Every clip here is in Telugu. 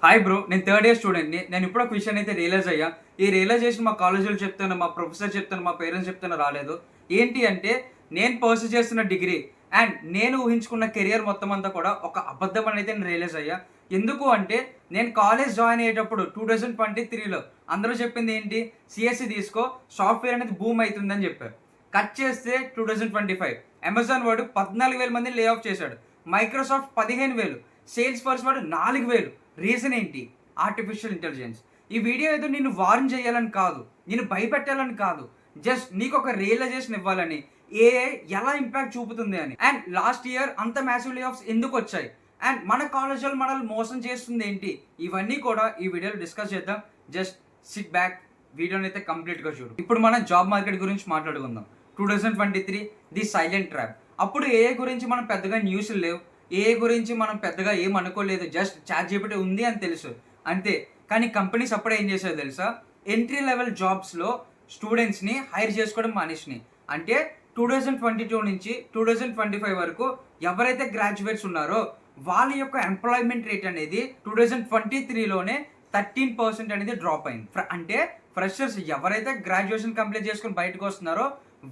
హాయ్ బ్రో, నేను థర్డ్ ఇయర్ స్టూడెంట్ని. నేను ఇప్పుడు ఒక విషయాన్ని అయితే రియలైజ్ అయ్యా. ఈ రియలైజేషన్ మా కాలేజీలో చెప్తాను, మా ప్రొఫెసర్ చెప్తాను, మా పేరెంట్స్ చెప్తాను రాలేదు. ఏంటి అంటే నేను పర్సూ చేస్తున్న డిగ్రీ అండ్ నేను ఊహించుకున్న కెరియర్ మొత్తం అంతా కూడా ఒక అబద్ధం అని అయితే నేను రియలైజ్ అయ్యా. ఎందుకు అంటే నేను కాలేజ్ జాయిన్ అయ్యేటప్పుడు 2023లో అందరూ చెప్పింది ఏంటి, సిఎస్సి తీసుకో, సాఫ్ట్వేర్ అనేది బూమ్ అవుతుందని చెప్పారు. కట్ చేస్తే 2025 అమెజాన్ వాడు 14,000 మందిని లే ఆఫ్ చేశాడు. మైక్రోసాఫ్ట్ 15,000, సేల్స్ ఫోర్స్ వాడు 4,000. రీజన్ ఏంటి? Artificial intelligence. ఈ వీడియో ఏదో నిన్ను వార్న్ చేయాలని కాదు, నేను భయపెట్టాలని కాదు, జస్ట్ నీకు ఒక రియలైజేషన్ ఇవ్వాలని, ఏఐ ఎలా ఇంపాక్ట్ చూపుతుంది అని. అండ్ లాస్ట్ ఇయర్ అంత మ్యాసివ్ లే ఆఫ్స్ ఎందుకు వచ్చాయి అండ్ మన కాలేజీలో మనల్ని మోసం చేస్తుంది ఏంటి, ఇవన్నీ కూడా ఈ వీడియోలో డిస్కస్ చేద్దాం. జస్ట్ సిట్ బ్యాక్, వీడియోని అయితే కంప్లీట్గా చూడు. ఇప్పుడు మనం జాబ్ మార్కెట్ గురించి మాట్లాడుకుందాం. 2023 ది సైలెంట్ ట్రాప్. అప్పుడు ఏఐ గురించి మనం పెద్దగా న్యూస్లు లేవు, ఏఐ గురించి మనం పెద్దగా ఏం అనుకోలేదు, జస్ట్ ChatGPT ఉంది అని తెలుసు అంతే. కానీ కంపెనీస్ అప్పుడే ఏం చేశాయో తెలుసా, ఎంట్రీ లెవెల్ జాబ్స్లో స్టూడెంట్స్ని హైర్ చేసుకోవడం మానేసినాయి. అంటే 2022 నుంచి 2025 వరకు ఎవరైతే గ్రాడ్యుయేట్స్ ఉన్నారో వాళ్ళ యొక్క ఎంప్లాయ్మెంట్ రేట్ అనేది 2023లోనే 13% అనేది డ్రాప్ అయింది. అంటే ఫ్రెషర్స్ ఎవరైతే గ్రాడ్యుయేషన్ కంప్లీట్ చేసుకుని బయటకు వస్తున్నారో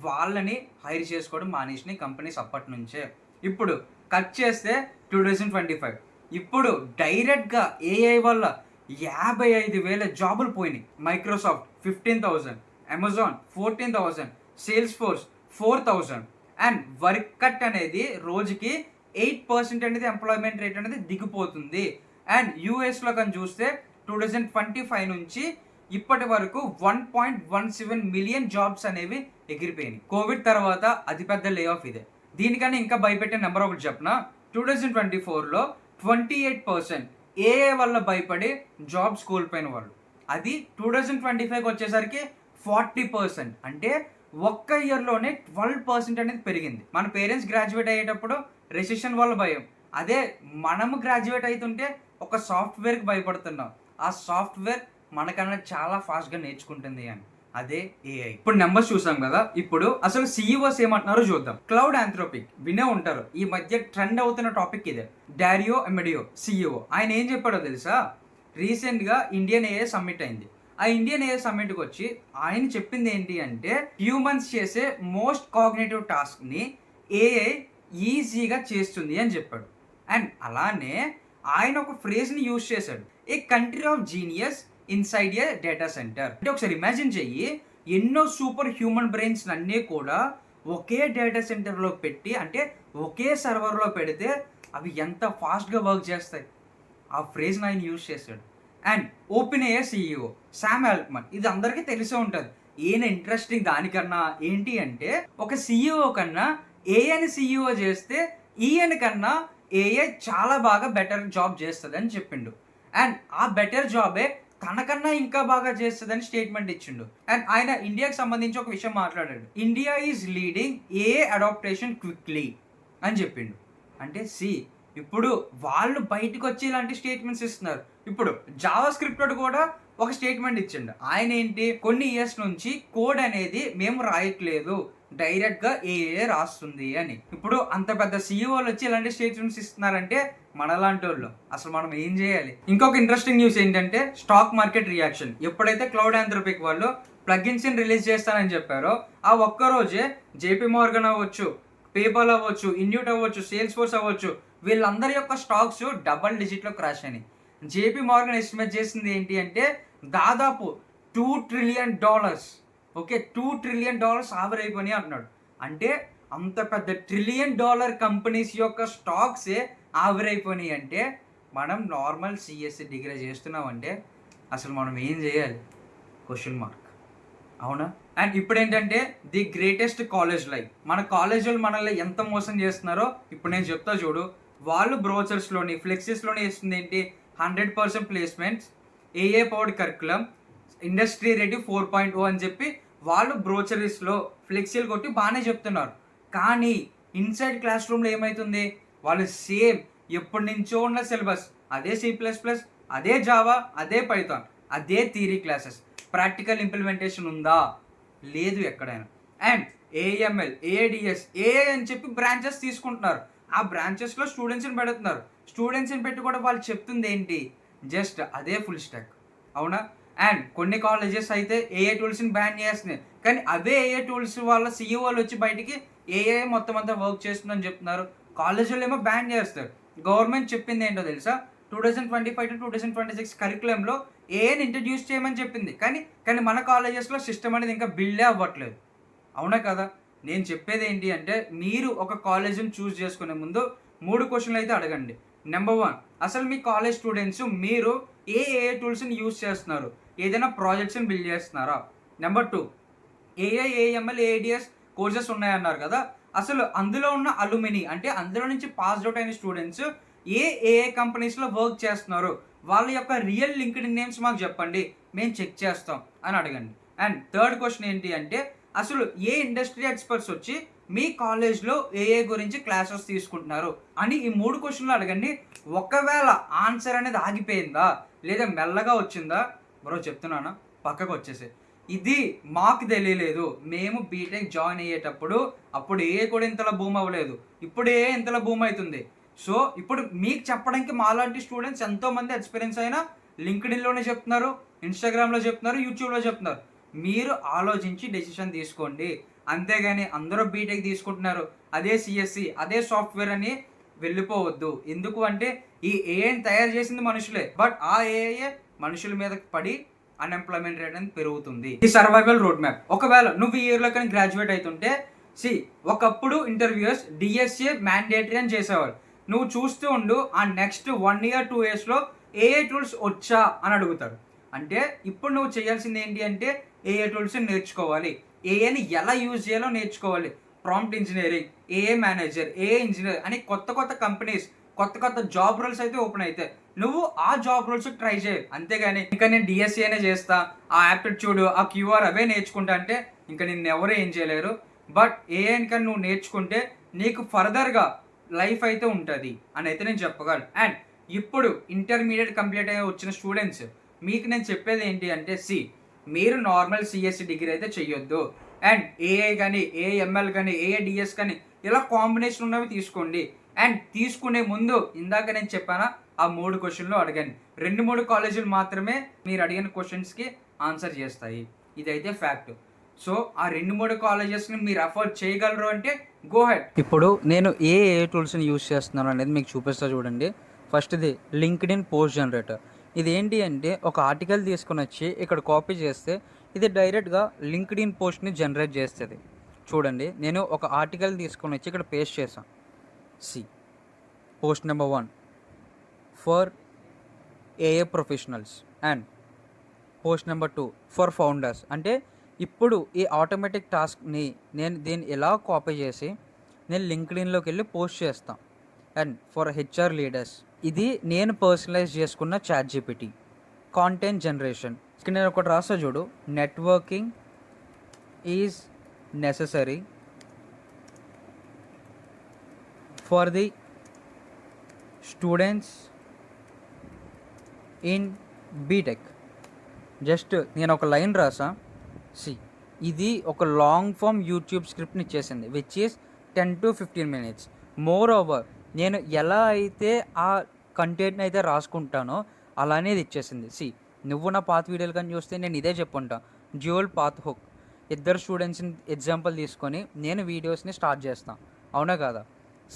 వాళ్ళని హైర్ చేసుకోవడం మానేసినాయి కంపెనీస్ అప్పటి నుంచే. ఇప్పుడు కట్ చేస్తే 2025 ఇప్పుడు డైరెక్ట్గా ఏఐ వల్ల 55,000 జాబులు పోయినాయి. Microsoft 15,000, Amazon 14,000, sales force 4,000. And work cut అనేది రోజుకి 8% అనేది ఎంప్లాయ్మెంట్ రేట్ అనేది దిగిపోతుంది. అండ్ యూఎస్లో కానీ చూస్తే 2025 నుంచి ఇప్పటి వరకు 1.17 మిలియన్ జాబ్స్ అనేవి ఎగిరిపోయినాయి. కోవిడ్ తర్వాత అతిపెద్ద లే ఆఫ్ ఇదే. దీనికన్నా ఇంకా భయపెట్టే నెంబర్ ఒకటి చెప్పిన, 2024లో 28% ఏఐ వల్ల భయపడి జాబ్స్ కోల్పోయిన వాళ్ళు. అది 2025కి వచ్చేసరికి 40%. అంటే ఒక్క ఇయర్లోనే 12% అనేది పెరిగింది. మన పేరెంట్స్ గ్రాడ్యుయేట్ అయ్యేటప్పుడు రెసిషన్ వల్ల భయం, అదే మనము గ్రాడ్యుయేట్ అవుతుంటే ఒక సాఫ్ట్వేర్కి భయపడుతున్నాం. ఆ సాఫ్ట్వేర్ మనకన్నా చాలా ఫాస్ట్గా నేర్చుకుంటుంది అని, అదే ఏఐ. ఇప్పుడు నెంబర్స్ చూసాం కదా, ఇప్పుడు అసలు సిఇఓస్ ఏమంటున్నారో చూద్దాం. క్లౌడ్ ఆంథ్రోపిక్ వినే ఉంటారు, ఈ మధ్య ట్రెండ్ అవుతున్న టాపిక్ ఇదే. డారియో ఎమెడియో సిఇఓ, ఆయన ఏం చెప్పాడో తెలుసా, రీసెంట్గా ఇండియన్ ఏఐ సమ్మిట్ అయింది. ఆ ఇండియన్ ఏఐ సమ్మిట్కి వచ్చి ఆయన చెప్పింది ఏంటి అంటే, హ్యూమన్స్ చేసే మోస్ట్ కాగ్నేటివ్ టాస్క్ని ఏఐ ఈజీగా చేస్తుంది అని చెప్పాడు. అండ్ అలానే ఆయన ఒక ఫ్రేజ్ని యూజ్ చేశాడు, a country of genius inside a data centre. అంటే ఒకసారి ఇమాజిన్ చెయ్యి, ఎన్నో సూపర్ హ్యూమన్ బ్రెయిన్స్ అన్నీ కూడా ఒకే డేటా సెంటర్లో పెట్టి, అంటే ఒకే సర్వర్లో పెడితే అవి ఎంత ఫాస్ట్గా వర్క్ చేస్తాయి. ఆ ఫ్రేజ్ని ఆయన యూజ్ చేశాడు. And open AI CEO Sam Altman, ఇది అందరికీ తెలిసే ఉంటుంది. ఈయన ఇంట్రెస్టింగ్ దానికన్నా ఏంటి అంటే, ఒక సిఇఓ కన్నా ఏఐని సిఇఓ చేస్తే ఈయన కన్నా ఏఐ చాలా బాగా బెటర్ జాబ్ చేస్తుంది అని చెప్పిండు. అండ్ ఆ బెటర్ జాబే తనకన్నా ఇంకా బాగా చేస్తుందని స్టేట్మెంట్ ఇచ్చిండు. అండ్ ఆయన ఇండియాకి సంబంధించి ఒక విషయం మాట్లాడాడు, India is leading AI adaptation quickly అని చెప్పిండు. అంటే ఇప్పుడు వాళ్ళు బయటకు వచ్చి ఇలాంటి స్టేట్మెంట్స్ ఇస్తున్నారు. ఇప్పుడు జావా స్క్రిప్ట్ కూడా ఒక స్టేట్మెంట్ ఇచ్చిండు. ఆయన ఏంటి, కొన్ని ఇయర్స్ నుంచి కోడ్ అనేది మేము రాయట్లేదు, డైరెక్ట్గా ఏఐ రాస్తుంది అని. ఇప్పుడు అంత పెద్ద సిఇఓలు వచ్చి ఇలాంటి స్టేట్మెంట్స్ ఇస్తున్నారంటే మనలాంటి వాళ్ళు అసలు మనం ఏం చేయాలి? ఇంకొక ఇంట్రెస్టింగ్ న్యూస్ ఏంటంటే, స్టాక్ మార్కెట్ రియాక్షన్. ఎప్పుడైతే క్లౌడ్ ఆంథ్రోపిక్ వాళ్ళు ప్లగిన్స్ రిలీజ్ చేస్తానని చెప్పారో ఆ ఒక్కరోజే జేపీ మార్గన్ అవ్వచ్చు, పేపాల్ అవ్వచ్చు, ఇన్యూట్ అవ్వచ్చు, సేల్స్ ఫోర్స్ అవ్వచ్చు, వీళ్ళందరి యొక్క స్టాక్స్ డబల్ డిజిట్లో క్రాష్ అయినాయి. జేపీ మార్గన్ ఎస్టిమేట్ చేసింది ఏంటి అంటే, దాదాపు $2 ట్రిలియన్, ఓకే, $2 ట్రిలియన్ ఆవిరైపోయినాయి అంటున్నాడు. అంటే అంత పెద్ద $1 ట్రిలియన్ కంపెనీస్ యొక్క స్టాక్సే ఆవిరైపోయినాయి. అంటే మనం నార్మల్ సిఎస్సి డిగ్రీ చేస్తున్నామంటే అసలు మనం ఏం చేయాలి? క్వశ్చన్ మార్క్, అవునా? అండ్ ఇప్పుడు ఏంటంటే ది గ్రేటెస్ట్ కాలేజ్ లైఫ్. మన కాలేజీలు మనల్ని ఎంత మోసం చేస్తున్నారో ఇప్పుడు నేను చెప్తా చూడు. వాళ్ళు బ్రోచర్స్లోని ఫ్లెక్సీస్లోని ఇస్తుంది ఏంటి, 100% ప్లేస్మెంట్స్, ఏఏ పవర్డ్ కరికులం, ఇండస్ట్రీ రెడీ 4.0 అని చెప్పి వాళ్ళు బ్రోచరీస్లో ఫ్లెక్సీలు కొట్టి బాగానే చెప్తున్నారు. కానీ ఇన్సైడ్ క్లాస్ రూమ్లో ఏమవుతుంది, వాళ్ళు సేమ్ ఎప్పటి నుంచో ఉన్న సిలబస్, అదే C++, అదే జావా, అదే పైథాన్, అదే థియరీ క్లాసెస్. ప్రాక్టికల్ ఇంప్లిమెంటేషన్ ఉందా? లేదు ఎక్కడైనా. అండ్ ఏఎంఎల్, ఏడిఎస్, ఏఐ అని చెప్పి బ్రాంచెస్ తీసుకుంటున్నారు. ఆ బ్రాంచెస్లో స్టూడెంట్స్ని పెడుతున్నారు. స్టూడెంట్స్ని పెట్టి కూడా వాళ్ళు చెప్తుంది ఏంటి, జస్ట్ అదే ఫుల్ స్టాక్. అవునా? అండ్ కొన్ని కాలేజెస్ అయితే ఏఐ టూల్స్‌ని బ్యాన్ చేస్తున్నాయి. కానీ అవే ఏఐ టూల్స్ వాళ్ళ సీఈఓలు వచ్చి బయటికి ఏఐ మొత్తం అంతా వర్క్ చేస్తుందని చెప్తున్నారు. కాలేజీలేమో బ్యాన్ చేస్తారు. గవర్నమెంట్ చెప్పింది ఏంటో తెలుసా? 2025-2026 కరిక్యులంలో ఏఐని ఇంట్రడ్యూస్ చేయమని చెప్పింది. కానీ మన కాలేజెస్‌లో సిస్టమ్ అనేది ఇంకా బిల్డే అవ్వట్లేదు. అవునా కదా? నేను చెప్పేదేంటి అంటే, మీరు ఒక కాలేజ్‌ని చూజ్ చేసుకునే ముందు 3 క్వెషన్‌లయితే అడగండి. నంబర్ 1, అసలు మీ కాలేజ్ స్టూడెంట్స్ మీరు ఏఐ టూల్స్‌ని యూజ్ చేస్తున్నారు? ఏదైనా ప్రాజెక్ట్స్‌ని బిల్డ్ చేస్తున్నారా? నంబర్ 2, ఏఐ, ఏఎంఎల్, ఏఐడీఎస్ కోర్సెస్ ఉన్నాయన్నారు కదా! అసలు అందులో ఉన్న అలుమిని అంటే అందులో నుంచి పాస్డ్ ఔట్ అయిన స్టూడెంట్స్ ఏ ఏఐ కంపెనీస్‌లో వర్క్ చేస్తున్నారు? వాళ్ళ యొక్క రియల్ లింక్డ్ఇన్ నేమ్స్ మాకు చెప్పండి. మేము చెక్ చేస్తాం అని అడగండి. అండ్ థర్డ్ క్వెషన్ ఏంటి అంటే, అసలు ఏ ఇండస్ట్రీ ఎక్స్‌పర్ట్స్ వచ్చి మీ కాలేజ్‌లో ఏఐ గురించి క్లాసెస్ తీసుకుంటున్నారు అని ఈ 3 క్వెషన్‌లు అడగండి. ఒకవేళ ఆన్సర్ అనేది ఆగిపోయిందా? లేదా మెల్లగా వచ్చిందా? బ్రో చెప్తున్నానా? పక్కకొచ్చేసేయి. ఇది మాకు తెలియలేదు. మేము బీటెక్ జాయిన్ అయ్యేటప్పుడు అప్పుడు ఏఐ కూడా ఇంతలా బూమ్ అవ్వలేదు. ఇప్పుడు ఏఐ ఇంతలా బూమ్ అయితుంది. సో, ఇప్పుడు మీకు చెప్పడానికి మాలాంటి స్టూడెంట్స్ ఎంతోమంది ఎక్స్‌పీరియన్స్ అయిన లింక్డ్ఇన్‌లోనే చెప్తున్నారు, ఇన్‌స్టాగ్రామ్‌లో చెప్తున్నారు, యూట్యూబ్‌లో చెప్తున్నారు. మీరు ఆలోచించి డెసిషన్ తీసుకోండి. అంతేగాని అందరూ బీటెక్ తీసుకుంటున్నారు, అదే సీఎస్‌సి, అదే సాఫ్ట్‌వేర్ అని వెళ్ళిపోవద్దు. ఎందుకు అంటే ఈ ఏఐని తయారు చేసింది మనుషులే. బట్ ఆ ఏఐయే మనుషుల మీదకి పడి అన్‌ఎంప్లాయ్‌మెంట్ రేట్ అనేది పెరుగుతుంది. ఈ సర్వైవల్ రోడ్ మ్యాప్. ఒకవేళ నువ్వు ఈ ఇయర్‌లో కానీ గ్రాడ్యుయేట్ అయితుంటే ఒకప్పుడు ఇంటర్వ్యూయర్స్ డీఎస్ఏ మ్యాండేటరీ అని చేసేవారు. నువ్వు చూస్తూ ఉండు, ఆ నెక్స్ట్ 1 ఇయర్ 2 ఇయర్స్‌లో ఏఐ టూల్స్ వచ్చా అని అడుగుతారు. అంటే ఇప్పుడు నువ్వు చేయాల్సింది ఏంటి అంటే ఏఐ టూల్స్‌ని నేర్చుకోవాలి. ఏఐని ఎలా యూజ్ చేయాలో నేర్చుకోవాలి. Prompt engineering, AI manager, AI engineer అని కొత్త కంపెనీస్, కొత్త జాబ్ రోల్స్ అయితే ఓపెన్ అయితాయి. నువ్వు ఆ జాబ్ రోల్స్ ట్రై చేయి. అంతేగాని ఇంకా నేను డీఎస్సీనే చేస్తా, ఆ యాప్టిట్యూడ్, ఆ క్యూఆర్ అవే నేర్చుకుంటా అంటే ఇంకా నిన్నెవరు ఏం చేయలేరు. బట్ ఏఐని కానీ నువ్వు నేర్చుకుంటే నీకు ఫర్దర్‌గా లైఫ్ అయితే ఉంటది అని అయితే నేను చెప్పగలను. అండ్ ఇప్పుడు ఇంటర్మీడియేట్ కంప్లీట్ అయ్యి వచ్చిన స్టూడెంట్స్ మీకు నేను చెప్పేది ఏంటి అంటే మీరు నార్మల్ సీఎస్సీ డిగ్రీ అయితే చెయ్యొద్దు. అండ్ ఏఐ కానీ, ఏఎంఎల్ కానీ, ఏఐడిఎస్ కానీ ఇలా కాంబినేషన్ ఉన్నవి తీసుకోండి. అండ్ తీసుకునే ముందు ఇందాక నేను చెప్పానా ఆ 3 క్వెషన్‌లు అడగండి. 2, 3 కాలేజీలు మాత్రమే మీరు అడిగిన క్వెషన్స్‌కి ఆన్సర్ చేస్తాయి. ఇదైతే ఫ్యాక్ట్. సో, ఆ 2, 3 కాలేజెస్‌ని మీరు అఫోర్డ్ చేయగలరు అంటే గో హెడ్. ఇప్పుడు నేను ఏ టూల్స్‌ని యూజ్ చేస్తున్నాను అనేది మీకు చూపిస్తా చూడండి. ఫస్ట్‌ది లింక్డ్ఇన్ పోస్ట్ జనరేటర్. ఇది ఏంటి అంటే ఒక ఆర్టికల్ తీసుకొనొచ్చి ఇక్కడ కాపీ చేస్తే ఇది డైరెక్ట్‌గా లింక్డ్ఇన్ పోస్ట్‌ని జనరేట్ చేస్తది. చూడండి, నేను ఒక ఆర్టికల్ తీసుకొనొచ్చి ఇక్కడ పేస్ట్ చేశా. Post number 1 for AI professionals and post number 2 for founders. అంటే ఇప్పుడు ఈ ఆటోమేటిక్ టాస్క్ని నేను దీన్ని ఎలా కాపీ చేసి నేను లింక్డ్ఇన్‌లోకి వెళ్ళి పోస్ట్ చేస్తాను. అండ్ ఫర్ హెచ్ఆర్ లీడర్స్ ఇది నేను పర్సనలైజ్ చేసుకున్న చాట్‌జీపీటీ కాంటెంట్ జనరేషన్. ఇక్కడ నేను ఒకటి రాస్తా చూడు, networking is necessary for the students in BTech. Just నేను ఒక లైన్ రాసా. ఇది ఒక లాంగ్ ఫామ్ యూట్యూబ్ స్క్రిప్ట్ని ఇచ్చేసింది which is 10 to 15 minutes. More over నేను ఎలా అయితే ఆ కంటెంట్ని అయితే రాసుకుంటానో అలానే ఇది ఇచ్చేసింది. నువ్వు నా పాత వీడియోలు కానీ చూస్తే నేను ఇదే చెప్పుంటా, డ్యూయల్ పాత్ హుక్. ఇద్దరు స్టూడెంట్స్ని ఎగ్జాంపుల్ తీసుకొని నేను వీడియోస్ని స్టార్ట్ చేస్తాను, అవునా కాదా?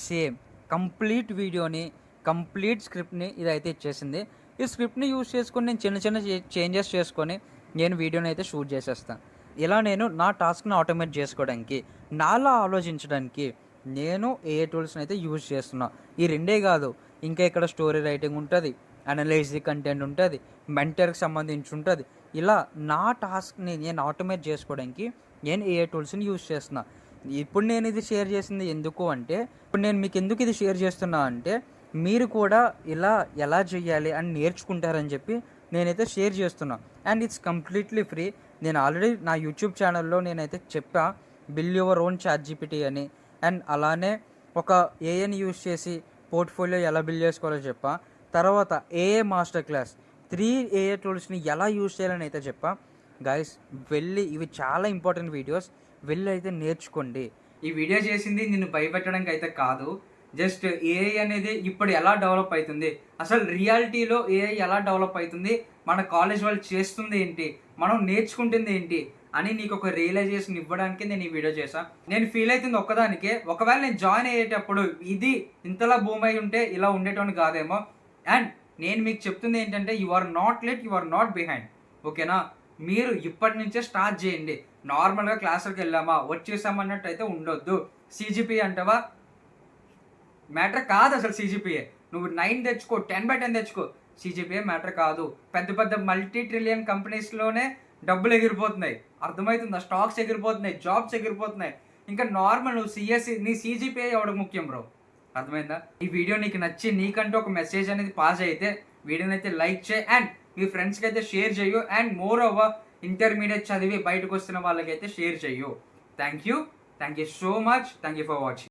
సేమ్ కంప్లీట్ వీడియోని, కంప్లీట్ స్క్రిప్ట్ని ఇదైతే ఇచ్చేసింది. ఈ స్క్రిప్ట్ని యూజ్ చేసుకొని నేను చిన్న చేంజెస్ చేసుకొని నేను వీడియోని అయితే షూట్ చేసేస్తాను. ఇలా నేను నా టాస్క్ని ఆటోమేట్ చేసుకోవడానికి, నాలా ఆలోచించడానికి నేను ఏఐ టూల్స్ని అయితే యూజ్ చేస్తున్నా. ఈ రెండే కాదు, ఇంకా ఇక్కడ స్టోరీ రైటింగ్ ఉంటుంది, అనలైజ్ ది కంటెంట్ ఉంటుంది, మెంటర్కి సంబంధించి ఉంటుంది. ఇలా నా టాస్క్ని నేను ఆటోమేట్ చేసుకోవడానికి నేను ఏఐ టూల్స్ని యూజ్ చేస్తున్నా. ఇప్పుడు నేను ఇది షేర్ చేసింది ఎందుకు అంటే, ఇప్పుడు నేను మీకు ఎందుకు ఇది షేర్ చేస్తున్నా అంటే మీరు కూడా ఇలా ఎలా చేయాలి అని నేర్చుకుంటారని చెప్పి నేనైతే షేర్ చేస్తున్నా. And it's completely free. నేను ఆల్రెడీ నా యూట్యూబ్ ఛానల్లో నేనైతే చెప్పా బిల్డ్ యువర్ ఓన్ చాట్‌జీపీటీ అని. అండ్ అలానే ఒక ఏఐని యూజ్ చేసి పోర్ట్ఫోలియో ఎలా బిల్డ్ చేసుకోవాలో చెప్పా. తర్వాత ఏఐ మాస్టర్ క్లాస్ 3 ఏఐ టూల్స్ని ఎలా యూజ్ చేయాలని అయితే చెప్పా. గైస్ వెళ్ళి, ఇవి చాలా ఇంపార్టెంట్ వీడియోస్, వెళ్ళి అయితే నేర్చుకోండి. ఈ వీడియో చేసింది నిన్ను భయపెట్టడానికి అయితే కాదు, జస్ట్ ఏఐ అనేది ఇప్పుడు ఎలా డెవలప్ అవుతుంది, అసలు రియాలిటీలో ఏఐ ఎలా డెవలప్ అవుతుంది, మన కాలేజ్ వాళ్ళు చేస్తుంది ఏంటి, మనం నేర్చుకుంటుంది ఏంటి అని నీకు ఒక రియలైజేషన్ ఇవ్వడానికి నేను ఈ వీడియో చేశాను. నేను ఫీల్ అవుతుంది ఒక్కదానికే, ఒకవేళ నేను జాయిన్ అయ్యేటప్పుడు ఇది ఇంతలా బూమ్ అయి ఉంటే ఇలా ఉండేటోని కాదేమో. అండ్ నేను మీకు చెప్తుంది ఏంటంటే, you are not late, you are not behind. ఓకేనా? మీరు ఇప్పటి నుంచే స్టార్ట్ చేయండి. నార్మల్గా క్లాసులకు వెళ్ళామా వచ్చేసామన్నట్టు అయితే ఉండొద్దు. సిజిపిఏ అంటావా, మ్యాటర్ కాదు అసలు సిజిపిఏ. నువ్వు 9 తెచ్చుకో, 10/10 తెచ్చుకో, సిజిపిఏ మ్యాటర్ కాదు. పెద్ద పెద్ద మల్టీ ట్రిలియన్ కంపెనీస్లోనే డబ్బులు ఎగిరిపోతున్నాయి, అర్థమవుతుందా? స్టాక్స్ ఎగిరిపోతున్నాయి, జాబ్స్ ఎగిరిపోతున్నాయి. ఇంకా నార్మల్ నువ్వు సిఎస్సి, నీ సిజిపిఏ ఎవరికి ముఖ్యం బ్రో? అర్థమైందా? ఈ వీడియో నీకు నచ్చి నీకంటూ ఒక మెసేజ్ అనేది పాస్ అయితే వీడియోని అయితే లైక్ చేయి అండ్ మీ ఫ్రెండ్స్కి అయితే షేర్ చేయు. అండ్ మోర్ ఓవర్ ఇంటర్మీడియట్ చదివి బయటకు వస్తున్న వాళ్ళకైతే షేర్ చేయు. Thank you so much. Thank you for watching.